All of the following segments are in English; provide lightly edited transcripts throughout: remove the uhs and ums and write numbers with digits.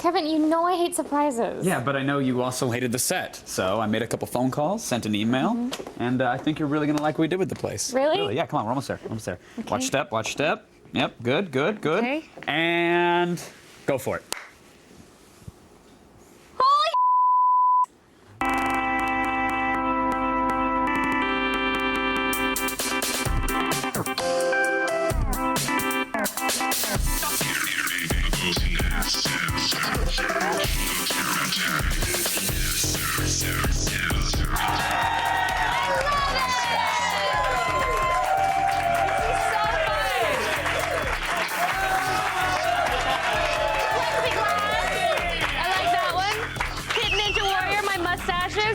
Kevin, you know I hate surprises. Yeah, but I know you also hated the set. So I made a couple phone calls, sent an email, and I think you're really going to like what we did with the place. Really? Yeah, come on, we're almost there. Almost there. Okay. Watch step, watch step. Yep, good, good, good. Okay. And go for it. Holy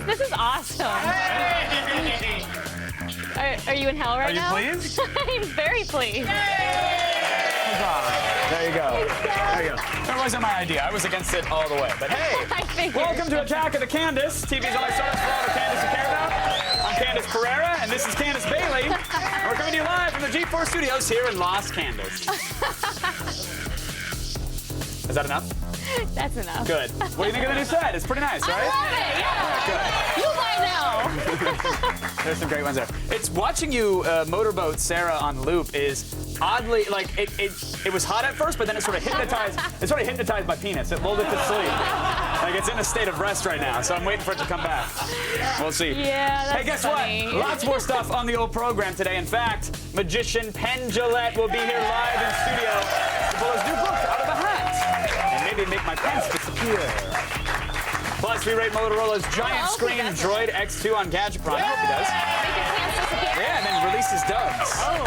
This is awesome. Are you in hell right now? Are you pleased? I'm very pleased. There you go. There you go. That wasn't my idea. I was against it all the way. But hey, welcome to Attack of the Candace, TV's only source for all the Candace you care about. I'm Candace Pereira, and this is Candace Bailey. And we're coming to you live from the G4 studios here in Los Candace. Is that enough? That's enough. Good. What do you think of the new set? It's pretty nice, right? I love it, yeah. Good. You might know. There's some great ones there. It's watching you motorboat Sarah on loop is oddly, like, it was hot at first, but then it sort of hypnotized. It sort of hypnotized my penis. It lulled it to sleep. Like, it's in a state of rest right now, so I'm waiting for it to come back. We'll see. Yeah, that's Hey, guess funny. what? Lots more stuff on the old program today. In fact, magician Penn Jillette will be here live in studio to pull his new book out of the hat. And maybe make my pants disappear. Plus, we rate Motorola's giant screen Droid X2 on Gadget Prime. I hope he does. Make your pants disappear? Yeah, and then release his dubs. Oh.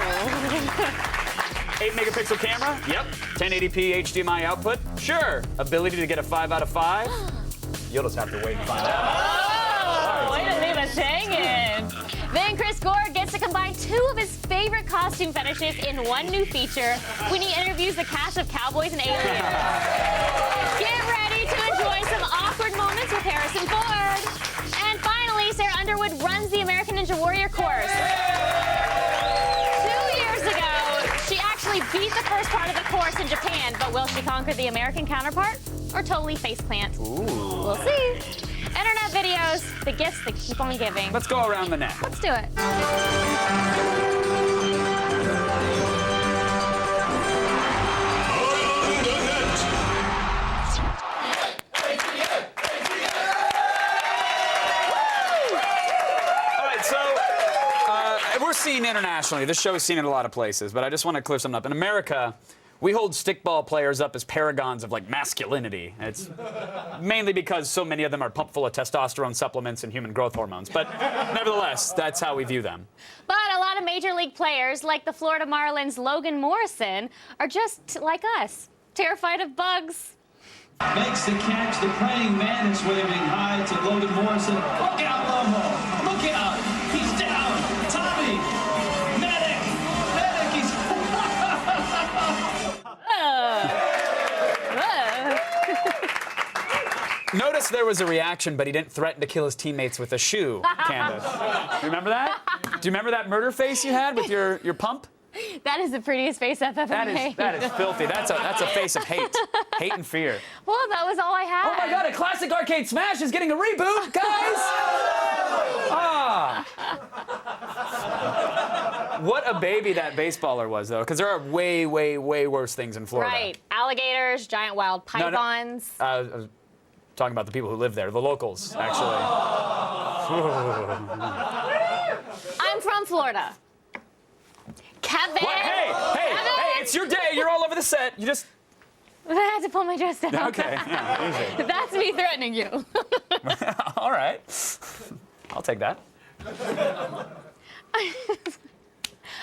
8-megapixel camera? Yep. 1080p HDMI output? Sure. Ability to get a 5 out of 5? You'll just have to wait and find out. Oh, way to leave us hanging. Then Chris Gore gets to combine two of his favorite costume fetishes in one new feature when he interviews the cast of Cowboys and Aliens. Get ready to enjoy some awkward moments with Harrison Ford. And finally, Sarah Underwood runs the American Ninja Warrior course. 2 years ago, she actually beat the first part of the course in Japan, but will she conquer the American counterpart or totally faceplant? Ooh. We'll see. Internet videos, the gifts that keep on giving. Let's go around the net. Let's do it. We're seen internationally. This show is seen in a lot of places, but I just want to clear something up. In America, we hold stickball players up as paragons of, like, masculinity. It's mainly because so many of them are pumped full of testosterone supplements and human growth hormones. But nevertheless, that's how we view them. But a lot of Major League players, like the Florida Marlins' Logan Morrison, are just like us, terrified of bugs. Makes the catch. The praying man is waving hi to Logan Morrison. Look out, Lobo! Look out! He's down! Tommy! Medic! Medic! He's... Notice there was a reaction, but he didn't threaten to kill his teammates with a shoe, Candace. You remember that? Do you remember that murder face you had with your pump? That is the prettiest face I've ever made. That is filthy. That's a face of hate. Hate and fear. Well, that was all I had. Oh my God, a classic arcade smash is getting a reboot, guys! Ah. What a baby that baseballer was, though, because there are way, way, way worse things in Florida. Right. Alligators, giant wild pythons. I was talking about the people who live there, the locals, actually. I'm from Florida. Kevin! What? Hey, it's your day. You're all over the set. You just... I had to pull my dress down. Okay, yeah, easy. That's me threatening you. All right. I'll take that.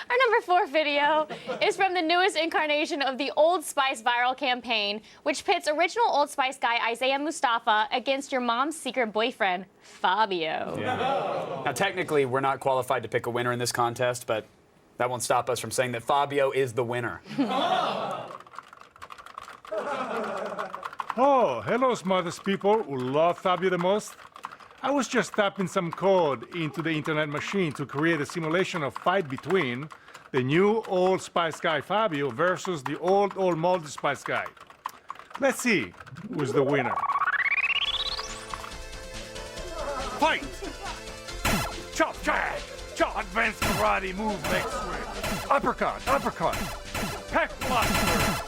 Our number 4 video is from the newest incarnation of the Old Spice viral campaign, which pits original Old Spice guy Isaiah Mustafa against your mom's secret boyfriend, Fabio. Yeah. Now, technically, we're not qualified to pick a winner in this contest, but that won't stop us from saying that Fabio is the winner. Oh, hello, smartest people who love Fabio the most. I was just typing some code into the internet machine to create a simulation of fight between the new Old Spice guy Fabio versus the old moldy Spice guy. Let's see who's the winner. Fight! Chop, chop, chop. Advanced karate move next swing. Uppercut, uppercut. Peck buster.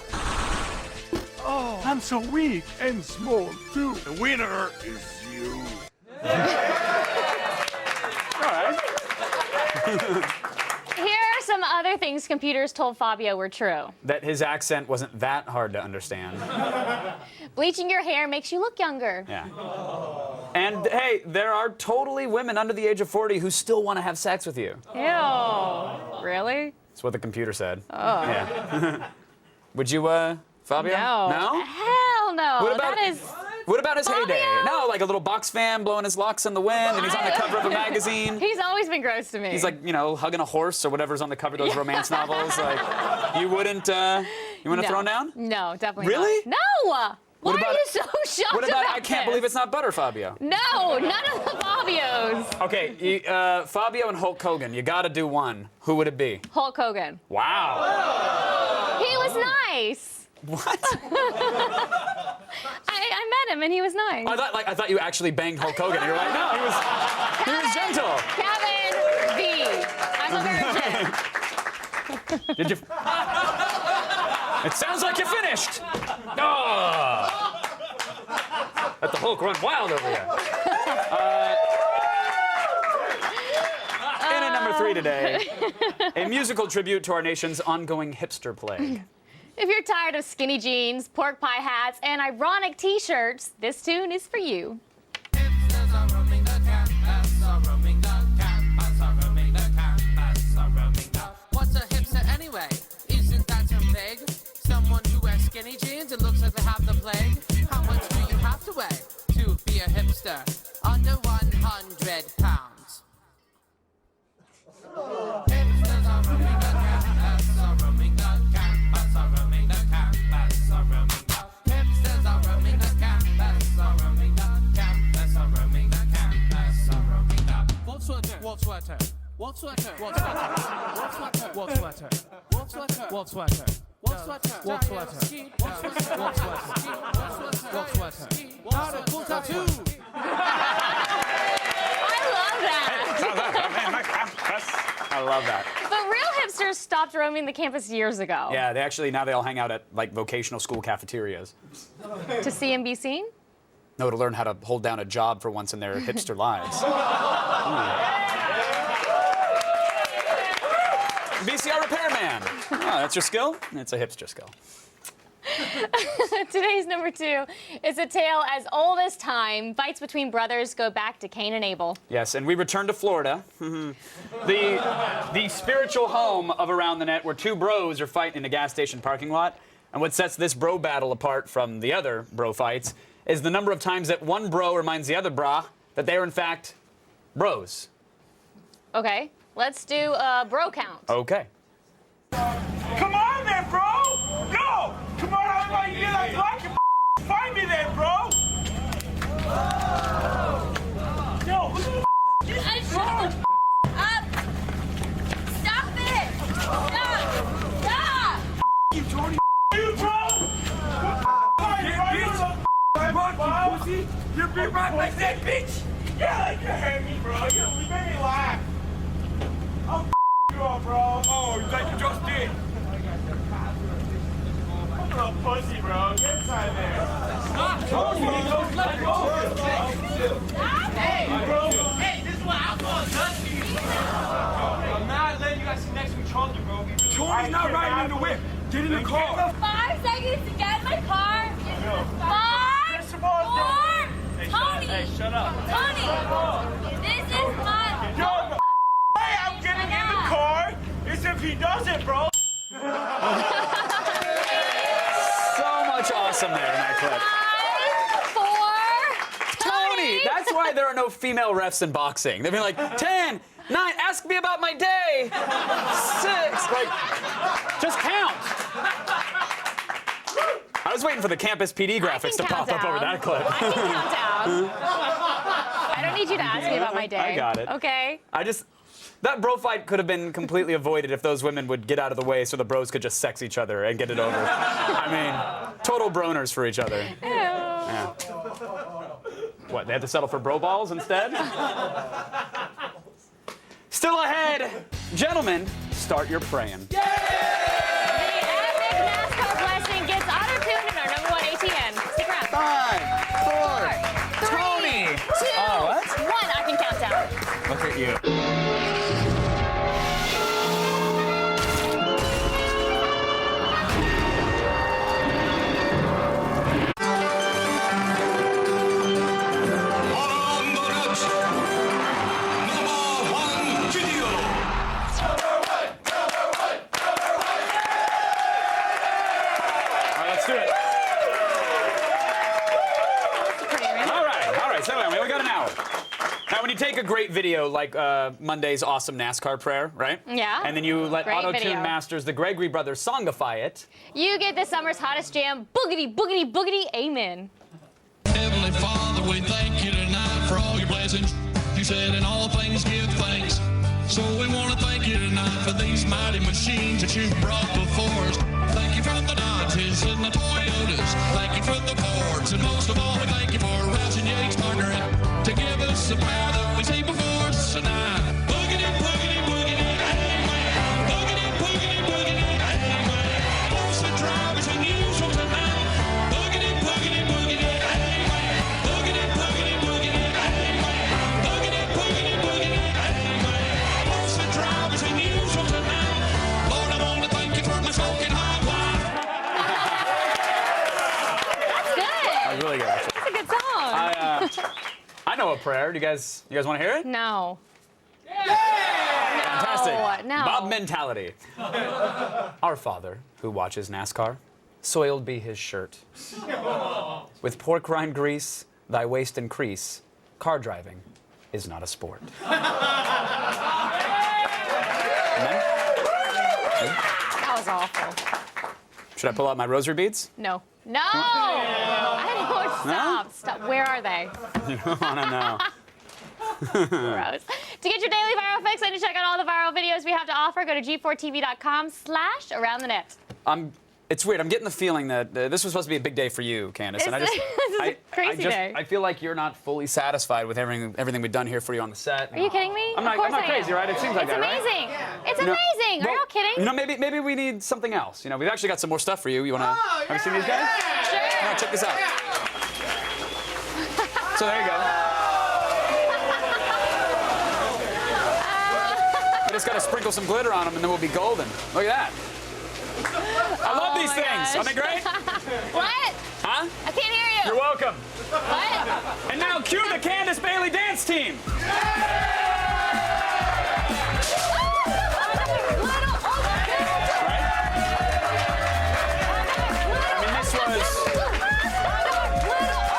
Oh, I'm so weak and small too. The winner is you. All right. Here are some other things computers told Fabio were true. That his accent wasn't that hard to understand. Bleaching your hair makes you look younger. Yeah. And hey, there are totally women under the age of 40 who still want to have sex with you. Ew. Really? That's what the computer said. Oh. Yeah. Would you, Fabio? No. No? Hell no. What about- that is... What about his Fabio? heyday? No, like a little box fan blowing his locks in the wind, and he's on the cover of a magazine. He's always been gross to me. He's like, you know, hugging a horse or whatever's on the cover of those romance novels. Like, you wouldn't throw him down? No, definitely Really? not. No! Why about- are you so shocked What about about I can't this? believe it's not butter, Fabio? No, none of the Fabios. Okay, Fabio and Hulk Hogan, you gotta do one. Who would it be? Hulk Hogan. Wow. He was nice. What? I met him and he was nice. I thought you actually banged Hulk Hogan. And you're like, no, he was gentle. Kevin V. I'm a virgin. Did you? It sounds like you finished. Oh. Let the Hulk run wild over here. In at number 3 today, a musical tribute to our nation's ongoing hipster plague. If you're tired of skinny jeans, pork pie hats, and ironic t-shirts, this tune is for you. What's a hipster anyway? Isn't that some pig? Someone who wears skinny jeans and looks like they have the plague? How much do you have to weigh to be a hipster? Under 100 pounds. Hipsters are roaming the campus, are roaming the campus, are roaming the campus, are roaming the hipsters are roaming the campus, are roaming the campus, are roaming the campus, are roaming the wolf sweater, wolf sweater. Wolf sweater, wolf sweater, wolf sweater, wolf sweater, wolf sweater, wolf sweater, wolf sweater, wolf sweater, wolf sweater, wolf sweater, wolf sweater, not a cool tattoo. I love that. I love that. But real hipsters stopped roaming the campus years ago. Yeah, now they all hang out at like vocational school cafeterias. To see and be seen? No, to learn how to hold down a job for once in their hipster lives. VCR repairman. Oh, that's your skill? It's a hipster skill. Today's number 2 is a tale as old as time. Fights between brothers go back to Cain and Abel. Yes, and we return to Florida. the spiritual home of Around the Net, where 2 bros are fighting in a gas station parking lot. And what sets this bro battle apart from the other bro fights is the number of times that one bro reminds the other brah that they are in fact bros. Okay, let's do a bro count. Okay. Come on then, bro! Go! Come on, I'm like, you're like, find me then, bro! Yo, look at Shut up! Stop it! Stop! Stop! you, Jordy! You, bro! Run, pussy! You're big rock like that, bitch! Yeah, like you hurt me, bro. You made me laugh. I'm you up, bro. Oh, like you just did. Little pussy, bro. Get inside there. Stop, Jordy! Let go! Hey, bro! Hey, this is what I'm going to nuts to you. I'm not letting you guys sit next to each other, bro. Jordy's not riding in the whip. Get in the car. 5 seconds to get in my car. 5, 4, Tony. Hey, shut up. Tony, this is my. Yo, hey, I'm getting in the car. It's if he doesn't, bro. So much awesome there in that clip. 5, 4, Tony! That's why there are no female refs in boxing. They'd be like, 10, 9, ask me about my day. 6, like, just count. I was waiting for the campus PD graphics to pop up over that clip. I can count down. I don't need you to ask me about my day. I got it. Okay. I just, That bro fight could have been completely avoided if those women would get out of the way so the bros could just sex each other and get it over. I mean, total broners for each other. Ew. Yeah. What, they had to settle for bro balls instead? Still ahead. Gentlemen, start your praying. The epic NASCAR blessing gets auto-tuned in our #1 ATN. Stick around. 5, 4, Tony. 2, Oh, what? 1. I can count down. Look at you. Let's do it. All right. So anyway, we got an hour. Now, when you take a great video like Monday's awesome NASCAR prayer, right? Yeah. And then you let Great Auto-Tune video. Masters, the Gregory Brothers, songify it. You get this summer's hottest jam, boogity, boogity, boogity, amen. Heavenly Father, we thank you tonight for all your blessings. You said in all things give thanks. So we want to thank you tonight for these mighty machines that you've brought before us. Thank you for the Dodges and the Toyotas. Thank you for the Fords. And most of all, we thank you for Roush and Yates partnering to give us the power that we see before us tonight. Boogity, boogity, boogity, amen. Boogity, boogity, boogity, amen. Most the drivers unusual tonight. Boogity, boogity, boogity, amen. Boogity, boogity, boogity, amen. Boogity, boogity, boogity, amen. Most the drivers unusual tonight. Lord, I want to thank you for my smoking hot wife. That's good. That was really good, actually. That's a good song. I know a prayer. You guys want to hear it? No. Fantastic. No. Bob mentality. Our Father, who watches NASCAR, soiled be his shirt. With pork rind grease, thy waist increase. Car driving is not a sport. Amen? That was awful. Should I pull out my rosary beads? No. No! I don't. Stop. Where are they? You don't want to know. Gross. To get your daily viral fix and to check out all the viral videos we have to offer, go to g4tv.com/aroundthenet. It's weird. I'm getting the feeling that this was supposed to be a big day for you, Candace. And This is a crazy day. I feel like you're not fully satisfied with everything we've done here for you on the set. Are you kidding me? I'm not, Of course I'm not I crazy, am. right? It seems like It's that, right? amazing. It's You know, amazing. Are you well, not kidding? You know, maybe we need something else. You know, we've actually got some more stuff for you. You want to? Have you seen these guys? Sure. Yeah, check this out. So there you go. We just got to sprinkle some glitter on them, and then we'll be golden. Look at that. I love these my things. gosh. Aren't they great? What? Huh? I can't hear you. You're welcome. What? And now cue the Candace Bailey dance team.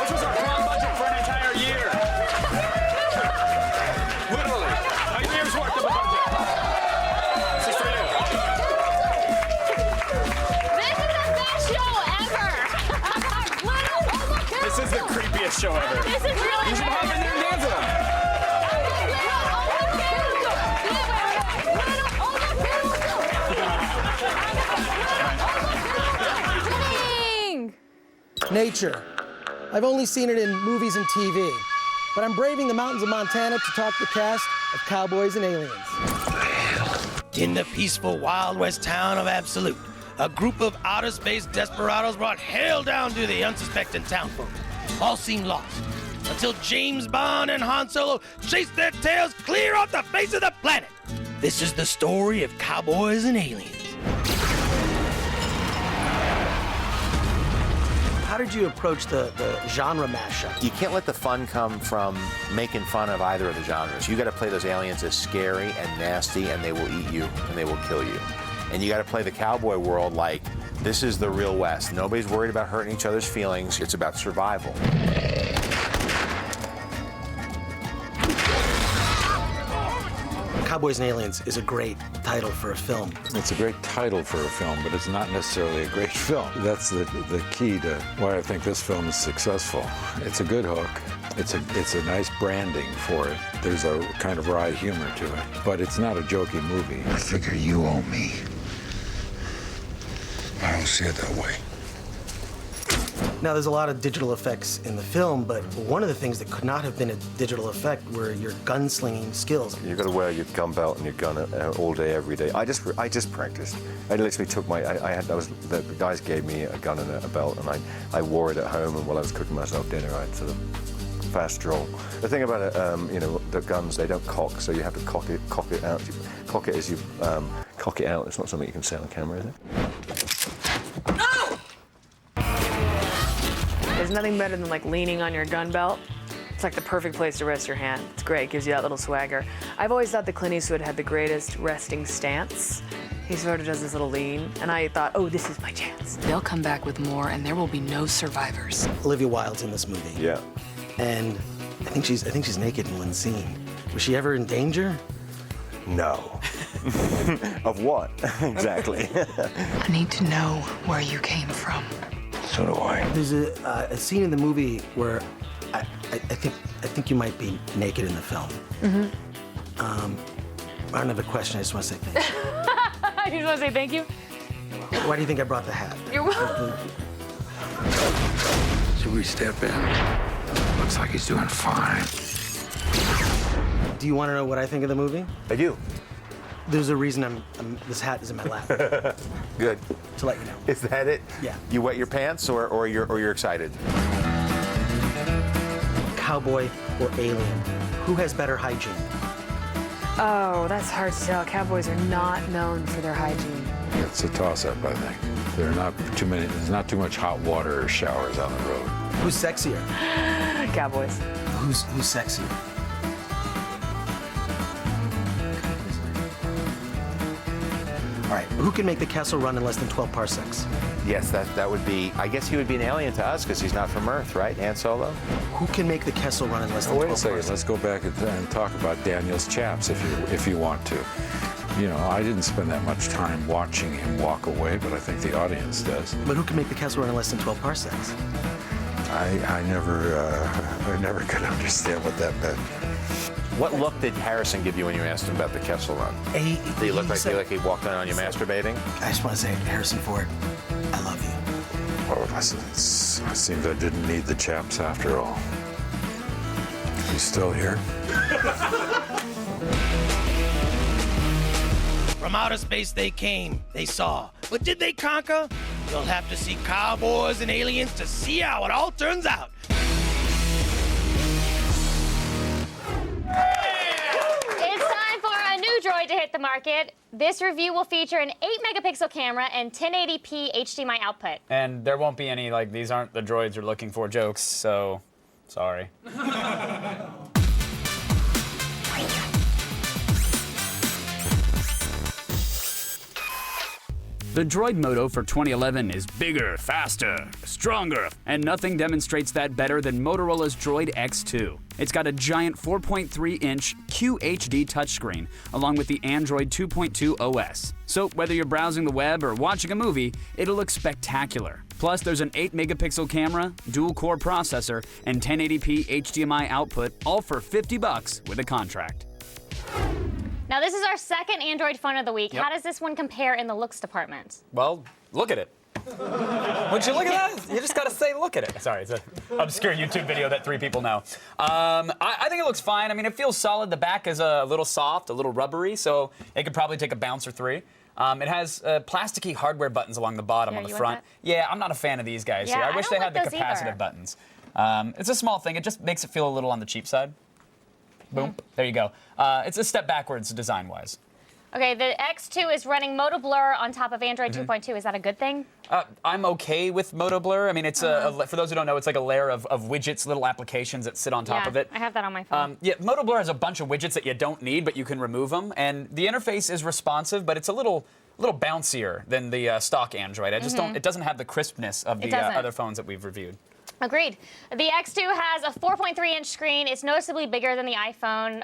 This was our prom budget for an entire year. Literally. A year's worth of a budget. This is for you. This is the best show ever. This is the creepiest show ever. This is really You should hop in there and dance with them. Nature. I've only seen it in movies and TV, but I'm braving the mountains of Montana to talk the cast of Cowboys and Aliens. In the peaceful Wild West town of Absolute, a group of outer space desperados brought hell down to the unsuspecting townfolk. All seemed lost until James Bond and Han Solo chased their tails clear off the face of the planet. This is the story of Cowboys and Aliens. How did you approach the genre mashup? You can't let the fun come from making fun of either of the genres. You got to play those aliens as scary and nasty, and they will eat you and they will kill you. And you got to play the cowboy world like this is the real West. Nobody's worried about hurting each other's feelings. It's about survival. Cowboys and Aliens is a great title for a film. It's a great title for a film, but it's not necessarily a great film. That's the key to why I think this film is successful. It's a good hook. It's a nice branding for it. There's a kind of wry humor to it, but it's not a jokey movie. I figure you owe me. I don't see it that way. Now, there's a lot of digital effects in the film, but one of the things that could not have been a digital effect were your gunslinging skills. You've got to wear your gun belt and your gun all day, every day. I just practiced. I literally took the guys gave me a gun and a belt, and I wore it at home, and while I was cooking myself dinner, I'd sort of fast draw. The thing about it, the guns, they don't cock, so you have to cock it out. You cock it as you cock it out. It's not something you can say on camera, is it? There's nothing better than like leaning on your gun belt. It's like the perfect place to rest your hand. It's great, gives you that little swagger. I've always thought that Clint Eastwood had the greatest resting stance. He sort of does this little lean, and I thought, oh, this is my chance. They'll come back with more, and there will be no survivors. Olivia Wilde's in this movie. Yeah. And I think she's naked in one scene. Was she ever in danger? No. Of what? Exactly. I need to know where you came from. So do I. There's a scene in the movie where I think you might be naked in the film. I don't have a question. I just want to say thank you. You just want to say thank you? Why do you think I brought the hat? You're welcome. Should we step in? Looks like he's doing fine. Do you want to know what I think of the movie? I do. There's a reason this hat is in my lap. Good. To let you know. Is that it? Yeah. You wet your pants, or you're excited? Cowboy or alien? Who has better hygiene? Oh, that's hard to tell. Cowboys are not known for their hygiene. It's a toss-up, I think. There's not too much hot water or showers on the road. Who's sexier? Cowboys. Who's sexier? All right, who can make the Kessel run in less than 12 parsecs? Yes, that would be, I guess he would be an alien to us because he's not from Earth, right? Han Solo? Who can make the Kessel run in less than 12 Wait a second, parsecs? let's go back and talk about Daniel's chaps if you want to. You know, I didn't spend that much time watching him walk away, but I think the audience does. But who can make the Kessel run in less than 12 parsecs? I never could understand what that meant. What look did Harrison give you when you asked him about the Kessel Run? Did he look like he walked in on you masturbating? I just want to say, Harrison Ford, I love you. Oh, it seems I didn't need the chaps after all. He's still here? From outer space they came, they saw. But did they conquer? You'll have to see Cowboys and Aliens to see how it all turns out. It's time for a new droid to hit the market. This review will feature an 8-megapixel camera and 1080p HDMI output. And there won't be any, like, these aren't the droids you're looking for jokes, so sorry. The Droid Moto for 2011 is bigger, faster, stronger, and nothing demonstrates that better than Motorola's Droid X2. It's got a giant 4.3-inch QHD touchscreen, along with the Android 2.2 OS. So whether you're browsing the web or watching a movie, it'll look spectacular. Plus, there's an 8-megapixel camera, dual-core processor, and 1080p HDMI output, all for $50 with a contract. Now, this is our second Android phone of the week. Yep. How does this one compare in the looks department? Well, look at it. Would you look at that? You just gotta say, look at it. Sorry, it's an obscure YouTube video that 3 people know. I think it looks fine. I mean, it feels solid. The back is a little soft, a little rubbery, so it could probably take a bounce or 3. It has plasticky hardware buttons along the bottom on the front. Yeah, I'm not a fan of these guys here. I wish they had the capacitive buttons. It's a small thing. It just makes it feel a little on the cheap side. Boom. There you go. It's a step backwards design-wise. Okay, the X2 is running Moto Blur on top of Android 2.2. Is that a good thing? I'm okay with Moto Blur. I mean, it's for those who don't know, it's like a layer of widgets, little applications that sit on top of it. I have that on my phone. Yeah, Moto Blur has a bunch of widgets that you don't need, but you can remove them. And the interface is responsive, but it's a little bouncier than the stock Android. I just don't. It doesn't have the crispness of the other phones that we've reviewed. Agreed. The X2 has a 4.3-inch screen. It's noticeably bigger than the iPhone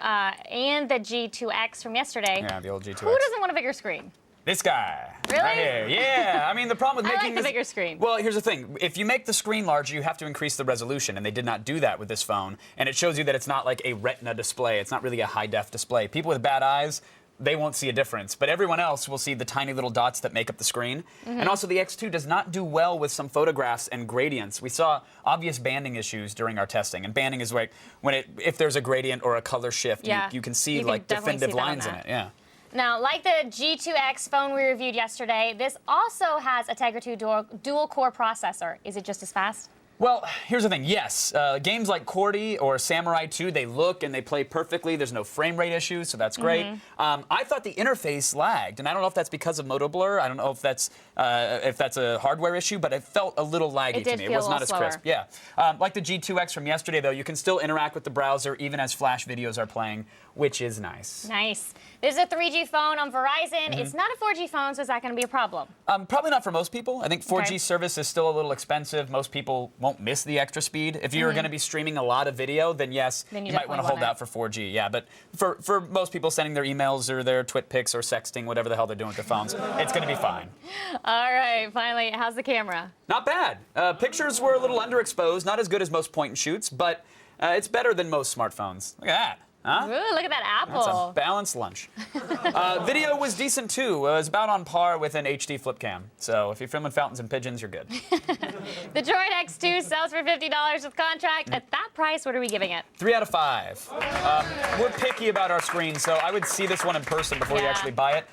and the G2X from yesterday. Yeah, the old G2X. Who doesn't want a bigger screen? This guy. Really? Right here. Yeah. I mean, the problem with I making like the bigger screen. Well, here's the thing. If you make the screen larger, you have to increase the resolution, and they did not do that with this phone. And it shows you that it's not like a Retina display. It's not really a high-def display. People with bad eyes, they won't see a difference. But everyone else will see the tiny little dots that make up the screen. And also, the X2 does not do well with some photographs and gradients. We saw obvious banding issues during our testing. And banding is like when if there's a gradient or a color shift, you can see like definitive lines in it. Yeah. Now, like the G2X phone we reviewed yesterday, this also has a Tegra 2 dual-core processor. Is it just as fast? Well, here's the thing. Yes, games like Cordy or Samurai 2, they look and they play perfectly. There's no frame rate issues, so that's great. I thought the interface lagged, and I don't know if that's because of Moto Blur. I don't know if that's a hardware issue, but it felt a little laggy to me. It was not as crisp. Yeah, like the G2X from yesterday, though, you can still interact with the browser even as Flash videos are playing, which is nice. Nice. This is a 3G phone on Verizon. It's not a 4G phone, so is that going to be a problem? Probably not for most people. I think 4G service is still a little expensive. Most people won't miss the extra speed. If you're going to be streaming a lot of video, then yes, you might want to hold out for 4G. Yeah, but for most people sending their emails or their twit pics or sexting, whatever the hell they're doing with their phones, it's going to be fine. All right, finally, how's the camera? Not bad. Pictures were a little underexposed, not as good as most point and shoots, but it's better than most smartphones. Look at that. Huh? Ooh, look at that apple. That's a balanced lunch. Video was decent, too. It was about on par with an HD flip cam. So if you're filming fountains and pigeons, you're good. The Droid X2 sells for $50 with contract. At that price, what are we giving it? 3 out of 5. We're picky about our screens, so I would see this one in person before you actually buy it.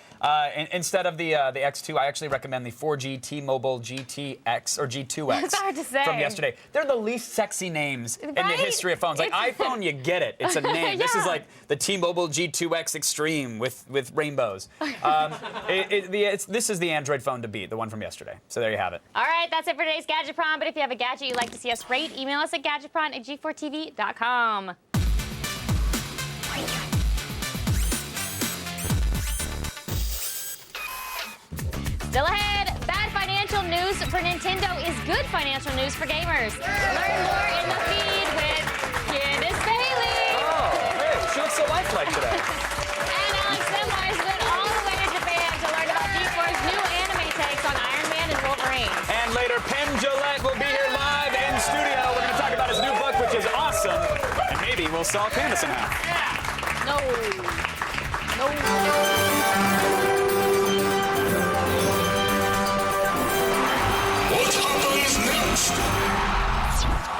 Instead of the X2, I actually recommend the 4G T-Mobile GTX or G2X It's hard to say. from yesterday. They're the least sexy names in the history of phones. Like iPhone, you get it. It's a name. This is like the T-Mobile G2X Extreme with rainbows. This is the Android phone to beat, the one from yesterday. So there you have it. All right, that's it for today's Gadgetpron. But if you have a gadget you'd like to see us rate, email us at gadgetpron@g4tv.com. Still ahead, bad financial news for Nintendo is good financial news for gamers. Learn more in the feed with Candace Bailey. Oh, hey, she looks so lifelike today. And Alex Semwise went all the way to Japan to learn about G4's new anime takes on Iron Man and Wolverine. And later, Penn Jillette will be here live in studio. We're going to talk about his new book, which is awesome. And maybe we'll saw Candace in half. No.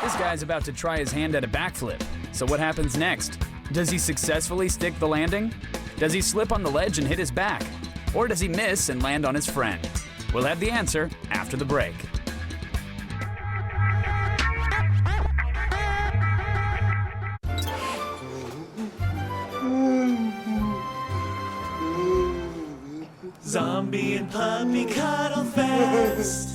This guy's about to try his hand at a backflip. So what happens next? Does he successfully stick the landing? Does he slip on the ledge and hit his back? Or does he miss and land on his friend? We'll have the answer after the break. Zombie and puppy cuddle fest.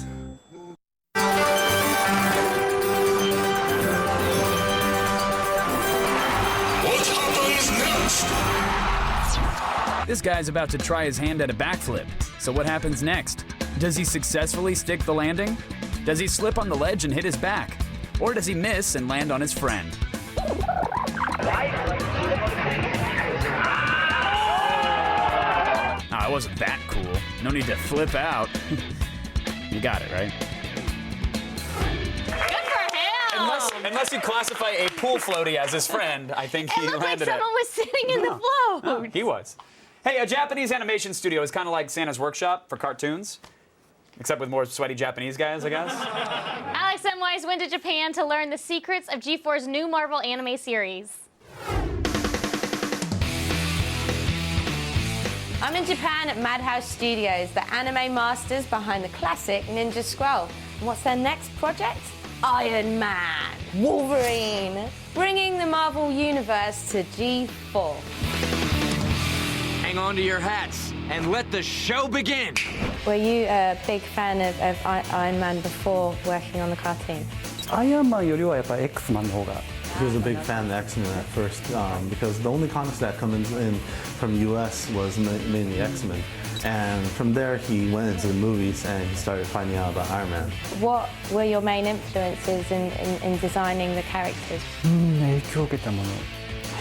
This guy's about to try his hand at a backflip. So what happens next? Does he successfully stick the landing? Does he slip on the ledge and hit his back? Or does he miss and land on his friend? Ah, it wasn't that cool. No need to flip out. You got it, right? Good for him. Unless you classify a pool floaty as his friend, I think he It looked like landed it. someone was sitting in the float. He was. Hey, a Japanese animation studio is kind of like Santa's Workshop for cartoons, except with more sweaty Japanese guys, I guess. Alex Semwise went to Japan to learn the secrets of G4's new Marvel anime series. I'm in Japan at Madhouse Studios, the anime masters behind the classic Ninja Scroll. And what's their next project? Iron Man, Wolverine, bringing the Marvel Universe to G4. Hang on to your hats and let the show begin. Were you a big fan of Iron Man before working on the cartoon? アイアンマンよりはやっぱ X マンの方が He was a big fan of the X-Men at first because the only comics that come in from the U.S. was mainly X-Men. And from there, he went into the movies and he started finding out about Iron Man. What were your main influences in designing the characters? 影響を受けたもの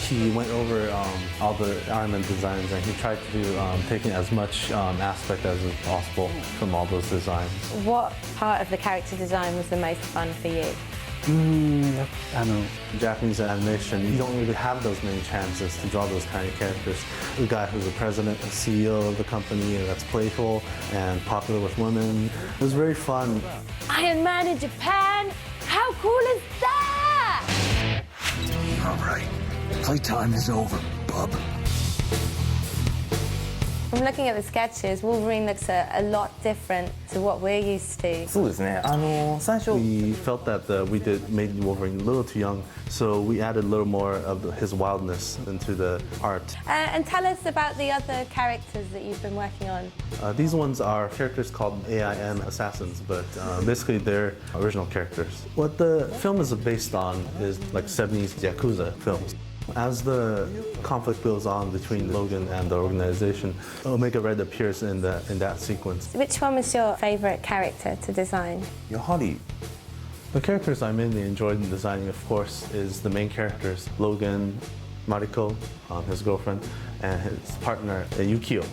He went over all the Iron Man designs and he tried to take in as much aspect as possible from all those designs. What part of the character design was the most fun for you? Japanese animation, you don't really have those many chances to draw those kind of characters. The guy who's the president, the CEO of the company, that's playful and popular with women. It was very fun. Iron Man in Japan? How cool is that? All right. Playtime is over, bub. From looking at the sketches, Wolverine looks a lot different to what we're used to. そうですね。最初 We felt that we made Wolverine a little too young, so we added a little more of his wildness into the art. And tell us about the other characters that you've been working on. These ones are characters called AIM assassins, but basically they're original characters. What the film is based on is like 70s Yakuza films. As the conflict goes on between Logan and the organization, Omega Red appears in that sequence. Which one was your favorite character to design? The characters I mainly enjoyed in designing, of course, is the main characters, Logan, Mariko, his girlfriend, and his partner, Yukio.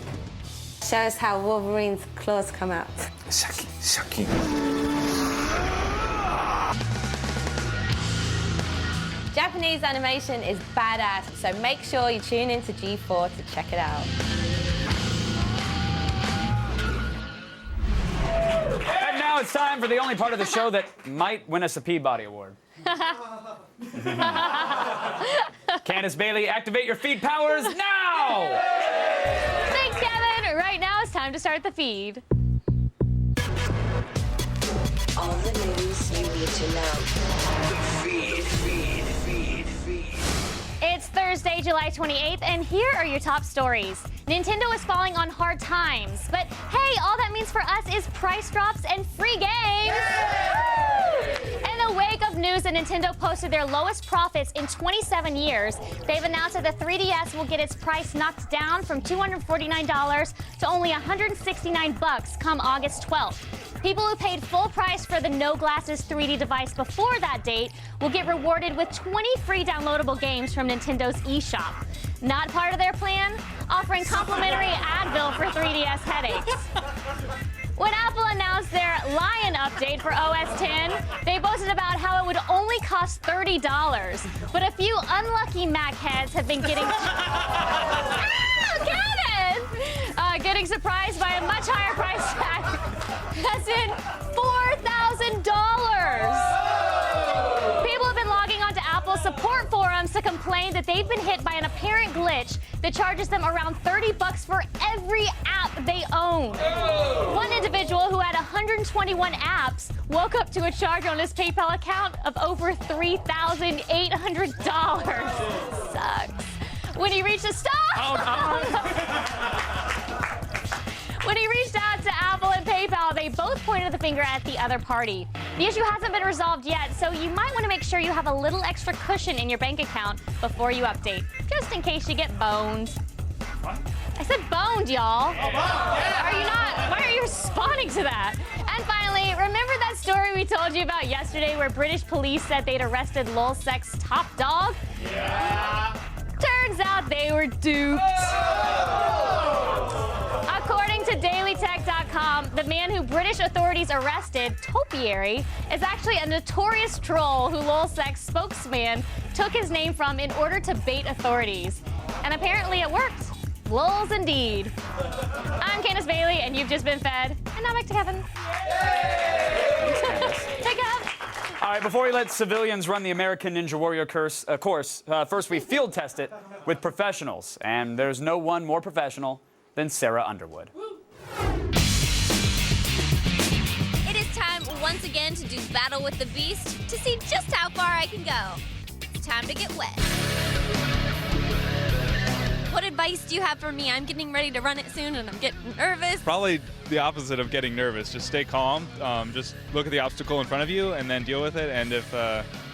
Show us how Wolverine's claws come out. Shaki. Japanese animation is badass, so make sure you tune into G4 to check it out. And now it's time for the only part of the show that might win us a Peabody Award. Candace Bailey, activate your feed powers now! Thanks, Kevin. Right now it's time to start the feed. All the news you need to know. The feed. It's Thursday, July 28th, and here are your top stories. Nintendo is falling on hard times, but hey, all that means for us is price drops and free games. In the wake of news that Nintendo posted their lowest profits in 27 years, they've announced that the 3DS will get its price knocked down from $249 to only $169 come August 12th. People who paid full price for the No Glasses 3D device before that date will get rewarded with 20 free downloadable games from Nintendo's eShop. Not part of their plan? Offering complimentary Advil for 3DS headaches. When Apple announced their Lion update for OS X, they boasted about how it would only cost $30. But a few unlucky Mac heads have been getting... getting surprised by a much higher price tag. That's in $4,000. People have been logging onto Apple's support forums to complain that they've been hit by an apparent glitch that charges them around $30 for every app they own. One individual who had 121 apps woke up to a charge on his PayPal account of over $3,800. Sucks. When he reached a When he reached out to Apple and PayPal, they both pointed the finger at the other party. The issue hasn't been resolved yet, so you might want to make sure you have a little extra cushion in your bank account before you update, just in case you get boned. What? I said boned, y'all. Oh, yeah. Are you not? Why are you responding to that? And finally, remember that story we told you about yesterday where British police said they'd arrested Lulzsek's top dog? Yeah. Turns out they were duped. According to DailyTech.com, the man who British authorities arrested, Topiary, is actually a notorious troll who Lulzsek's spokesman took his name from in order to bait authorities. And apparently it worked. Lulz indeed. I'm Candace Bailey, and you've just been fed. And now back to Kevin. Take it. All right, before we let civilians run the American Ninja Warrior course, first we field test it with professionals. And there's no one more professional than Sarah Underwood. It is time once again to do Battle with the Beast to see just how far I can go. It's time to get wet. What advice do you have for me? I'm getting ready to run it soon and I'm getting nervous. Probably the opposite of getting nervous. Just stay calm. Just look at the obstacle in front of you and then deal with it. And if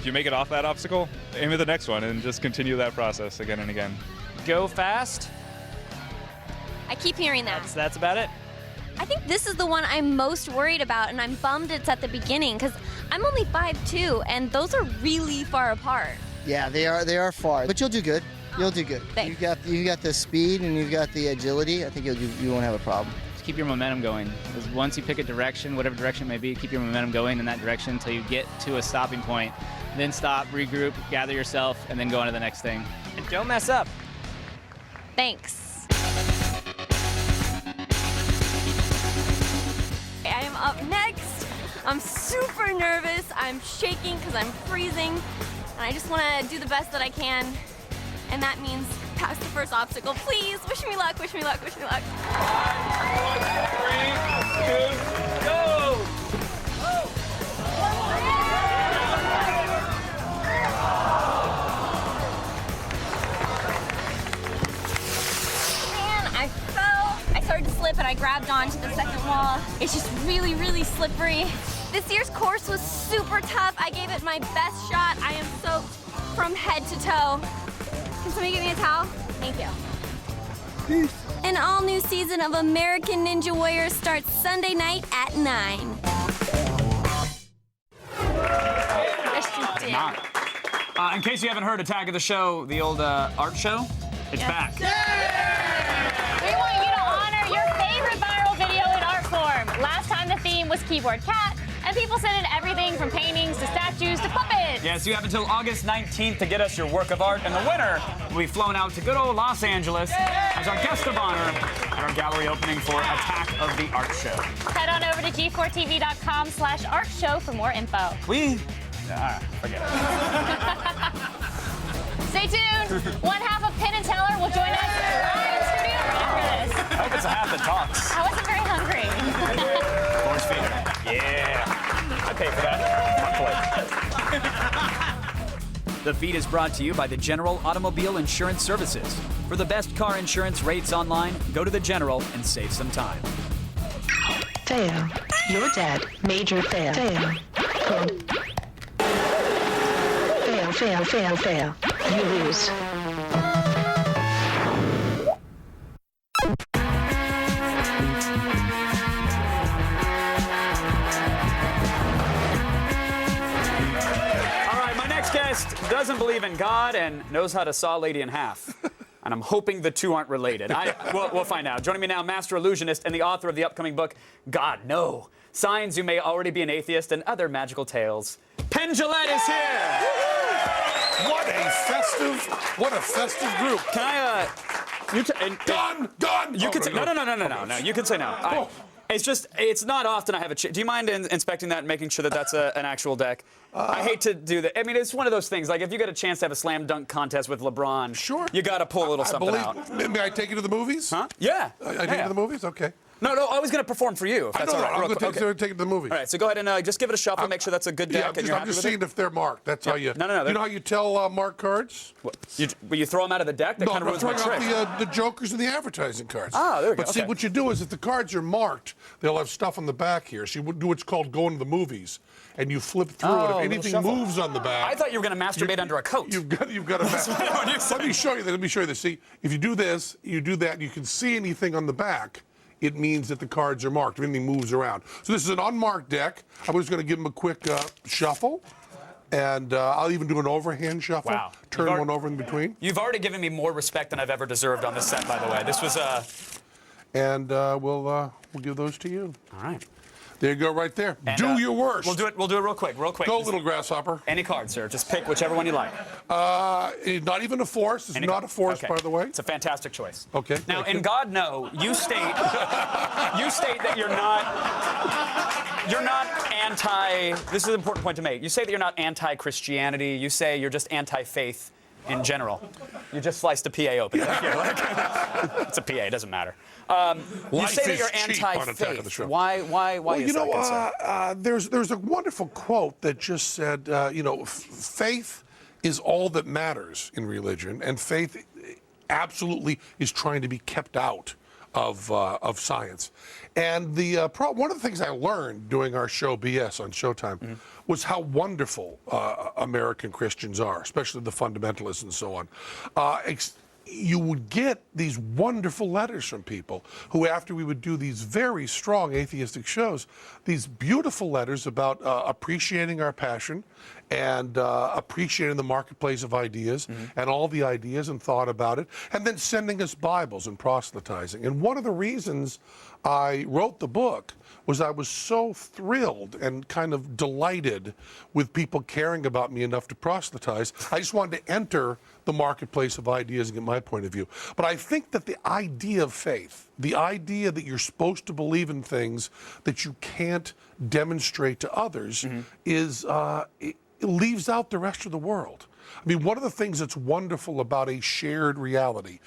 If you make it off that obstacle, aim at the next one and just continue that process again and again. Go fast. I keep hearing that. That's about it. I think this is the one I'm most worried about, and I'm bummed it's at the beginning because I'm only 5'2", and those are really far apart. Yeah, they are far, but you'll do good. You'll do good. Thanks. You got the speed and you've got the agility. I think you won't have a problem. Just keep your momentum going. Because once you pick a direction, whatever direction it may be, keep your momentum going in that direction until you get to a stopping point. Then stop, regroup, gather yourself, and then go on to the next thing. And don't mess up. Thanks. I am up next. I'm super nervous. I'm shaking because I'm freezing. And I just want to do the best that I can. And that means pass the first obstacle. Please, wish me luck, wish me luck, wish me luck. 3, 2, go! Man, I fell. I started to slip and I grabbed onto the second wall. It's just really, really slippery. This year's course was super tough. I gave it my best shot. I am soaked from head to toe. Can somebody give me a towel? Thank you. Peace. An all-new season of American Ninja Warrior starts Sunday night at 9. In case you haven't heard Attack of the Show, the old art show, it's back. We want you to honor your favorite viral video in art form. Last time the theme was Keyboard Cat, and people sent in everything from paintings to statues to puppets. Yes, you have until August 19th to get us your work of art, and the winner will be flown out to good old Los Angeles as our guest of honor at our gallery opening for Attack of the Art Show. Head on over to g4tv.com/art show for more info. Forget it. Stay tuned. One half of Penn and Teller will join us live in studio after this. I hope it's a half that talks. I wasn't very hungry. Force feeder. Yeah. I pay for that. The feed is brought to you by the General Automobile Insurance Services. For the best car insurance rates online, go to the General and save some time. Fail. You're dead. Major fail. Fail. Good. Fail, fail, fail, fail. You lose. Doesn't believe in God and knows how to saw a lady in half. And I'm hoping the two aren't related. We'll find out. Joining me now, master illusionist and the author of the upcoming book, God, No. Signs You May Already Be an Atheist and Other Magical Tales. Penn Jillette is here! What a festive group. Can I, Done! You could say, no, you could say no. It's not often I have a chance. Do you mind inspecting that and making sure that that's an actual deck? I hate to do that. I mean, it's one of those things. Like, if you get a chance to have a slam dunk contest with LeBron, sure, you got to pull a little something out. May I take you to the movies? Huh? Yeah. I take you to the movies? Okay. No, I was going to perform for you, if that's all right. I'm going to take you to the movies. All right, so go ahead and just give it a shuffle, make sure that's a good deck. I'm just seeing if they're marked. That's how you... No. You know how you tell marked cards? What? You throw them out of the deck? That kind of ruins my trick. Out the jokers and the advertising cards. Ah, there we go. But see, what you do is if the cards are marked, they'll have stuff on the back here. So you do what's called going to the movies. And you flip through it. If anything moves on the back... I thought you were going to masturbate under a coat. You've got to masturbate. Let me show you this. See, if you do this, you do that, and you can see anything on the back, it means that the cards are marked. If anything moves around. So this is an unmarked deck. I was going to give them a quick shuffle. And I'll even do an overhand shuffle. Wow. Turn one over in between. You've already given me more respect than I've ever deserved on this set, by the way. This was... And we'll give those to you. All right. There you go, right there. And, do your worst. We'll do it real quick. Go, little grasshopper. Any card, sir. Just pick whichever one you like. Not even a force. It's not a force, by the way. It's a fantastic choice. Okay. Now, in God No, you state that you're not anti. This is an important point to make. You say that you're not anti-Christianity. You say you're just anti-faith in general. You just sliced a PA open. It's a PA. It doesn't matter. You say that you're anti-faith. Why is that? There's a wonderful quote that just said, faith is all that matters in religion, and faith absolutely is trying to be kept out of science. And one of the things I learned doing our show BS on Showtime was how wonderful American Christians are, especially the fundamentalists and so on. You would get these wonderful letters from people who, after we would do these very strong atheistic shows, these beautiful letters about appreciating our passion and appreciating the marketplace of ideas and all the ideas and thought about it, and then sending us Bibles and proselytizing. And one of the reasons I wrote the book was I was so thrilled and kind of delighted with people caring about me enough to proselytize. I just wanted to enter the marketplace of ideas and get my point of view. But I think that the idea of faith, the idea that you're supposed to believe in things that you can't demonstrate to others, it leaves out the rest of the world. I mean, one of the things that's wonderful about a shared reality,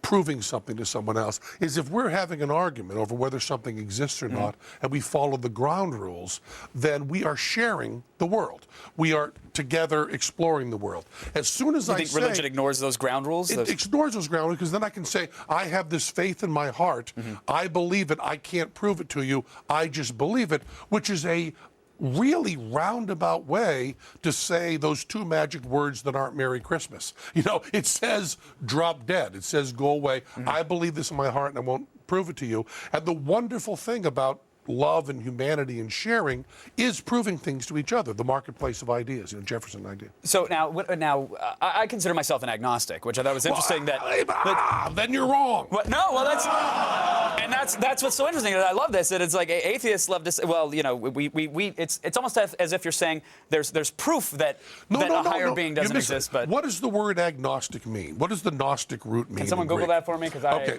proving something to someone else, is if we're having an argument over whether something exists or not, and we follow the ground rules, then we are sharing the world. We are together exploring the world. As soon as you think religion ignores those ground rules? It ignores those ground rules, because then I can say, I have this faith in my heart. I believe it. I can't prove it to you. I just believe it, which is a really roundabout way to say those two magic words that aren't Merry Christmas. You know, it says drop dead. It says go away. I believe this in my heart and I won't prove it to you. And the wonderful thing about love and humanity and sharing is proving things to each other, the marketplace of ideas, you know, Jefferson idea. So now, I consider myself an agnostic, which I thought was interesting. Then you're wrong. No, well, that's what's so interesting. I love this. That it's like atheists love to say, well, you know, it's almost as if you're saying there's proof that a higher being doesn't exist. But what does the word agnostic mean? What does the Gnostic root mean? Can someone Google that for me? Okay.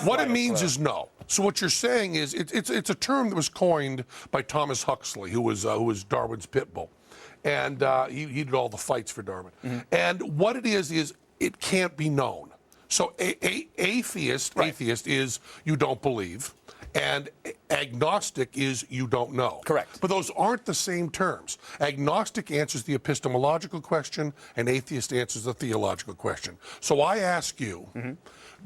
What it means is no. So what you're saying is it's a term that was coined by Thomas Huxley, who was Darwin's pit bull, and he did all the fights for Darwin. And what it is it can't be known. So atheist is you don't believe, and agnostic is you don't know. Correct. But those aren't the same terms. Agnostic answers the epistemological question, and atheist answers the theological question. So I ask you,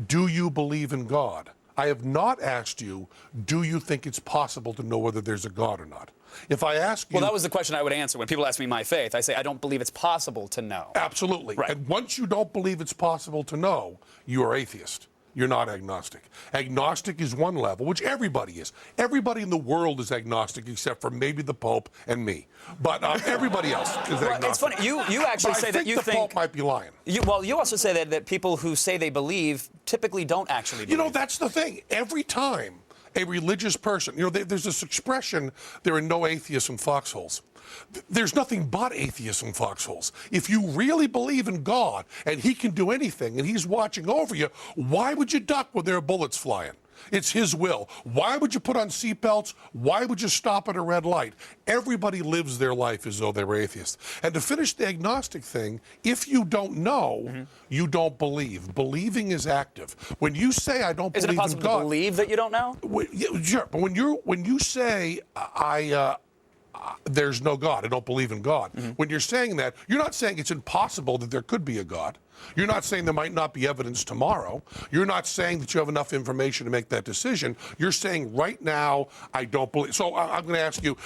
do you believe in God? I have not asked you, do you think it's possible to know whether there's a God or not? If I ask you... Well, that was the question I would answer. When people ask me my faith, I say, I don't believe it's possible to know. Absolutely. Right. And once you don't believe it's possible to know, you are atheist. You're not agnostic. Agnostic is one level, which everybody is. Everybody in the world is agnostic except for maybe the Pope and me. But everybody else is agnostic. It's funny. You actually say that you think... the Pope might be lying. You also say that people who say they believe typically don't actually believe. You know, that's the thing. Every time a religious person, you know, there's this expression, there are no atheists in foxholes. There's nothing but atheists in foxholes. If you really believe in God and he can do anything and he's watching over you, why would you duck when there are bullets flying? It's his will. Why would you put on seatbelts? Why would you stop at a red light? Everybody lives their life as though they were atheists. And to finish the agnostic thing, if you don't know, you don't believe. Believing is active. When you say I don't believe in God... Is it possible to believe that you don't know? Sure, but when you say there's no God, I don't believe in God. When you're saying that, you're not saying it's impossible that there could be a God. You're not saying there might not be evidence tomorrow. You're not saying that you have enough information to make that decision. You're saying right now, I don't believe. So I'm going to ask you,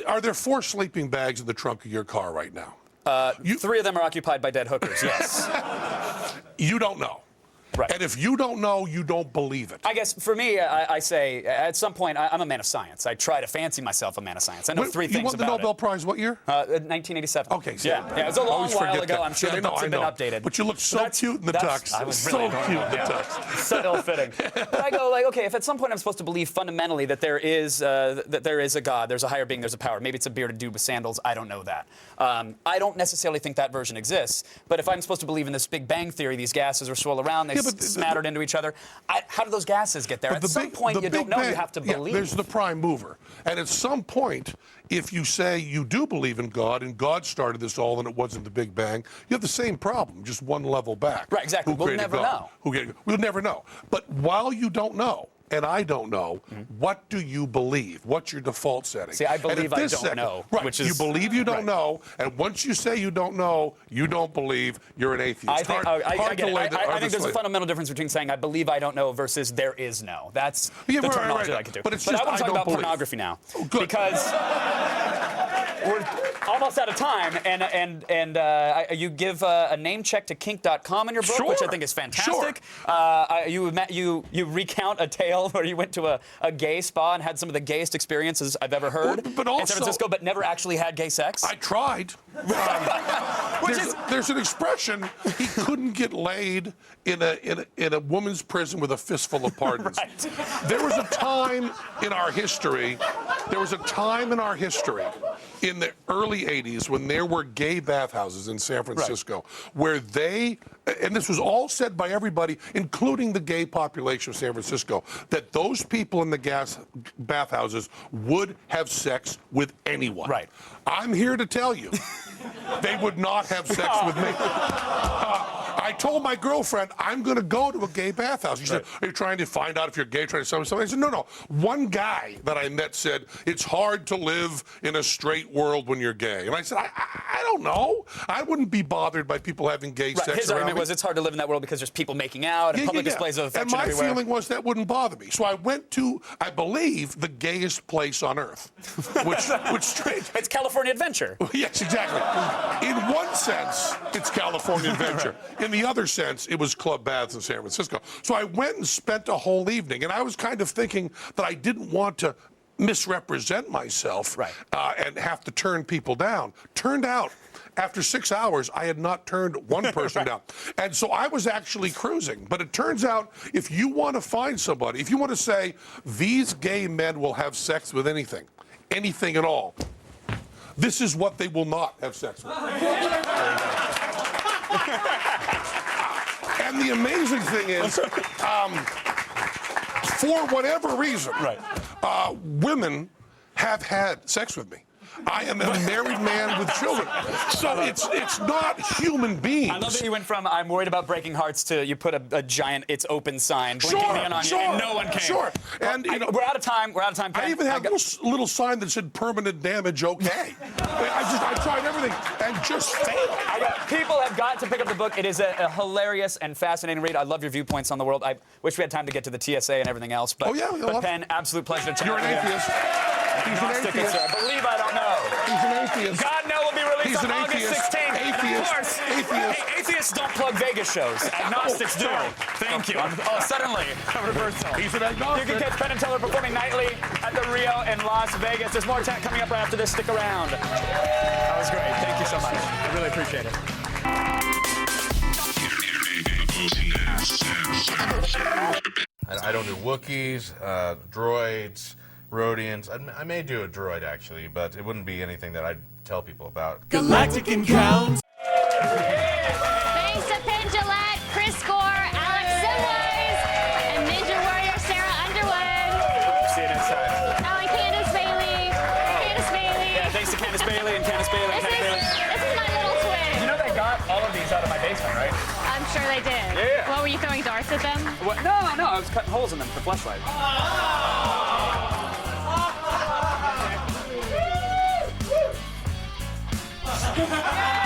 are there 4 sleeping bags in the trunk of your car right now? 3 of them are occupied by dead hookers, yes. You don't know. Right. And if you don't know, you don't believe it. I guess for me, I say at some point I'm a man of science. I try to fancy myself a man of science. I know 3 things about it. You won the Nobel Prize what year? 1987. Okay. So yeah, it was a long while ago. I'm sure the books have been updated. But you look so cute in the tux. I was really so cute in the tux. So ill-fitting. But I go like, okay, if at some point I'm supposed to believe fundamentally that there is a God, there's a higher being, there's a power. Maybe it's a bearded dude with sandals. I don't know that. I don't necessarily think that version exists. But if I'm supposed to believe in this Big Bang theory, these gases are swirled around, they smattered into each other. How do those gases get there? At some point, you don't know. You have to believe. There's the prime mover. And at some point, if you say you do believe in God and God started this all and it wasn't the Big Bang, you have the same problem, just one level back. Right, exactly. We'll never know. We'll never know. But while you don't know, and I don't know, what do you believe? What's your default setting? See, I believe And at I this don't second- know, Right, which you is- believe you don't right. know, and once you say you don't know, you don't believe, you're an atheist. I think, Hard I to get it. lay I think there's a this way. fundamental difference between saying I believe I don't know versus there is no. That's Yeah, the right, terminology right. I could do. But it's I just, want to I talk don't about believe. pornography now. Good. Because we're almost out of time, and you give a name check to kink.com in your book, which I think is fantastic. You recount a tale where you went to a gay spa and had some of the gayest experiences I've ever heard But in also, San Francisco, but never actually had gay sex. I tried. There's an expression: he couldn't get laid in a woman's prison with a fistful of pardons. Right. There was a time in our history. In the early 80s, when there were gay bathhouses in San Francisco, where and this was all said by everybody, including the gay population of San Francisco, that those people in the bathhouses would have sex with anyone. Right. I'm here to tell you, they would not have sex with me. I told my girlfriend, I'm going to go to a gay bathhouse. She said, are you trying to find out if you're gay, trying to something? I said, no. One guy that I met said, it's hard to live in a straight world when you're gay. And I said, I don't know. I wouldn't be bothered by people having gay sex His around argument me. was it's hard to live in that world because there's people making out and public displays of affection and my everywhere. feeling was that wouldn't bother me. So I went to, I believe, the gayest place on earth, which strange. It's California Adventure. Yes, exactly. In one sense, it's California Adventure. In the other sense, it was club baths in San Francisco. So I went and spent a whole evening, and I was kind of thinking that I didn't want to misrepresent myself and have to turn people down. Turned out, after 6 hours, I had not turned one person down. And so I was actually cruising. But it turns out, if you want to find somebody, if you want to say, these gay men will have sex with anything at all, this is what they will not have sex with. And the amazing thing is, for whatever reason, women have had sex with me. I am a married man with children. So it's not human beings. I love that you went from I'm worried about breaking hearts to you put a giant "It's open" sign blinking neon on you, and no one came. Sure. And we're out of time. We're out of time. I even had a little sign that said "permanent damage, okay." I tried everything and just failed. People have got to pick up the book. It is a hilarious and fascinating read. I love your viewpoints on the world. I wish we had time to get to the TSA and everything else. But, but Penn, absolute pleasure to chat You're with an you. atheist. He's an atheist. I believe I don't know. He's an atheist. God No will be released He's on an August atheist. 16th. And of course, Atheist. Hey, atheists don't plug Vegas shows. Agnostics do. Thank you. Oh, suddenly, a reversal. He's an agnostic. You can catch Penn and Teller performing nightly at the Rio in Las Vegas. There's more chat coming up right after this. Stick around. That was great. Thank you so much. I really appreciate it. I don't do Wookiees, droids, Rhodians. I may do a droid, actually, but it wouldn't be anything that I'd tell people about. Galactic Encounters. Thanks to Penn Jillette, Chris Gore, Alex Simwise, and Ninja Warrior Sarah Underwood. See you next time. Oh, and Candace Bailey. Candace Bailey. Yeah, thanks to Candace Bailey and Candace Bailey and Candace Bailey. This is my little twin. You know they got all of these out of my basement, right? I'm sure they did. Yeah. What, were you throwing darts at them? What? No, I was cutting holes in them for fleshlight. Yeah!